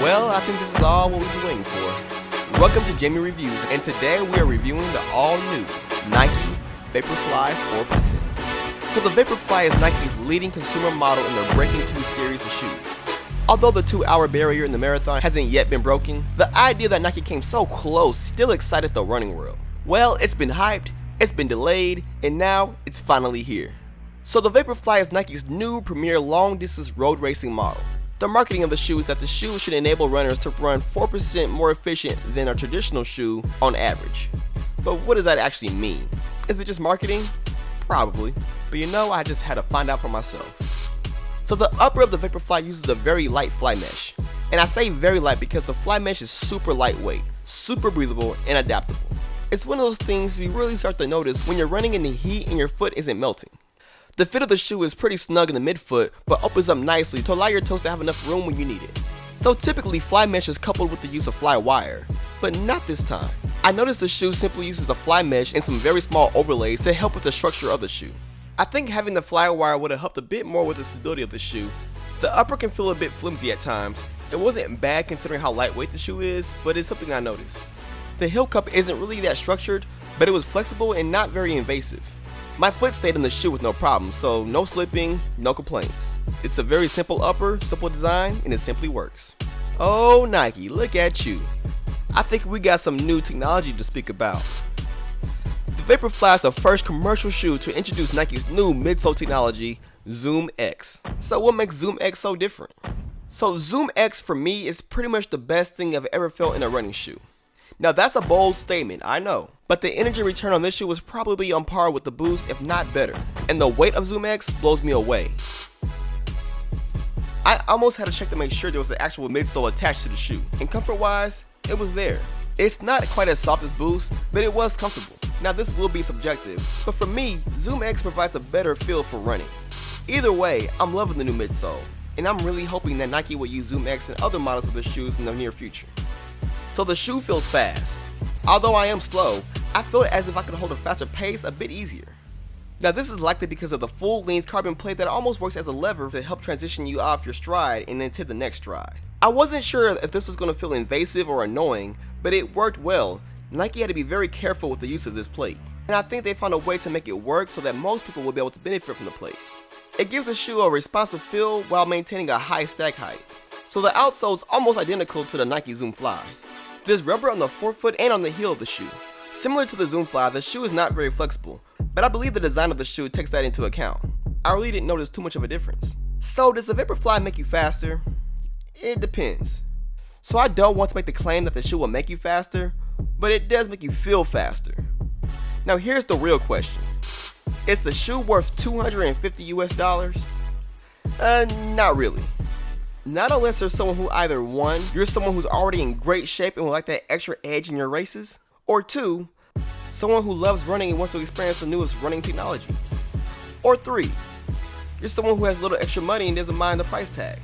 Well, I think this is all what we've been waiting for. Welcome to Jamie Reviews, and today we are reviewing the all-new Nike Vaporfly 4%. So the Vaporfly is Nike's leading consumer model in their BREAKING2 series of shoes. Although the 2-hour barrier in the marathon hasn't yet been broken, the idea that Nike came so close still excited the running world. Well, it's been hyped, it's been delayed, and now it's finally here. So the Vaporfly is Nike's new premier long-distance road racing model. The marketing of the shoe is that the shoe should enable runners to run 4% more efficient than a traditional shoe on average. But what does that actually mean? Is it just marketing? Probably. But I just had to find out for myself. So the upper of the Vaporfly uses a very light fly mesh. And I say very light because the fly mesh is super lightweight, super breathable, and adaptable. It's one of those things you really start to notice when you're running in the heat and your foot isn't melting. The fit of the shoe is pretty snug in the midfoot, but opens up nicely to allow your toes to have enough room when you need it. So typically fly mesh is coupled with the use of fly wire, but not this time. I noticed the shoe simply uses a fly mesh and some very small overlays to help with the structure of the shoe. I think having the fly wire would have helped a bit more with the stability of the shoe. The upper can feel a bit flimsy at times. It wasn't bad considering how lightweight the shoe is, but it's something I noticed. The heel cup isn't really that structured, but it was flexible and not very invasive. My foot stayed in the shoe with no problem, so no slipping, no complaints. It's a very simple upper, simple design, and it simply works. Oh Nike, look at you. I think we got some new technology to speak about. The Vaporfly is the first commercial shoe to introduce Nike's new midsole technology, Zoom X. So what makes Zoom X so different? So Zoom X for me is pretty much the best thing I've ever felt in a running shoe. Now that's a bold statement, I know, but the energy return on this shoe was probably on par with the Boost, if not better, and the weight of Zoom X blows me away. I almost had to check to make sure there was an actual midsole attached to the shoe, and comfort-wise, it was there. It's not quite as soft as Boost, but it was comfortable. Now this will be subjective, but for me, Zoom X provides a better feel for running. Either way, I'm loving the new midsole, and I'm really hoping that Nike will use Zoom X in other models of the shoes in the near future. So the shoe feels fast. Although I am slow, I feel as if I could hold a faster pace a bit easier. Now this is likely because of the full-length carbon plate that almost works as a lever to help transition you off your stride and into the next stride. I wasn't sure if this was going to feel invasive or annoying, but it worked well. Nike had to be very careful with the use of this plate, and I think they found a way to make it work so that most people will be able to benefit from the plate. It gives the shoe a responsive feel while maintaining a high stack height. So the outsole is almost identical to the Nike Zoom Fly. There's rubber on the forefoot and on the heel of the shoe. Similar to the Zoom Fly, the shoe is not very flexible, but I believe the design of the shoe takes that into account. I really didn't notice too much of a difference. So does the Vaporfly make you faster? It depends. So I don't want to make the claim that the shoe will make you faster, but it does make you feel faster. Now here's the real question. Is the shoe worth $250 US? Not really. Not unless there's someone who either 1, you're someone who's already in great shape and would like that extra edge in your races, or 2, someone who loves running and wants to experience the newest running technology, or 3, you're someone who has a little extra money and doesn't mind the price tag.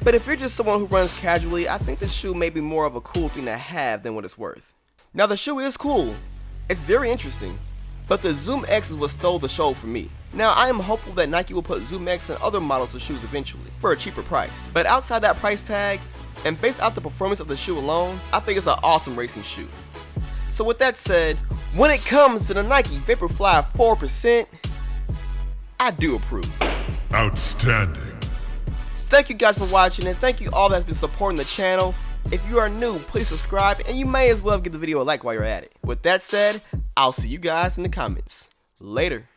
But if you're just someone who runs casually, I think the shoe may be more of a cool thing to have than what it's worth. Now the shoe is cool, it's very interesting, but the Zoom X is what stole the show for me. Now I am hopeful that Nike will put Zoom X in other models of shoes eventually, for a cheaper price. But outside that price tag, and based out the performance of the shoe alone, I think it's an awesome racing shoe. So with that said, when it comes to the Nike Vaporfly 4%, I do approve. Outstanding. Thank you guys for watching, and thank you all that's been supporting the channel. If you are new, please subscribe, and you may as well give the video a like while you're at it. With that said, I'll see you guys in the comments. Later.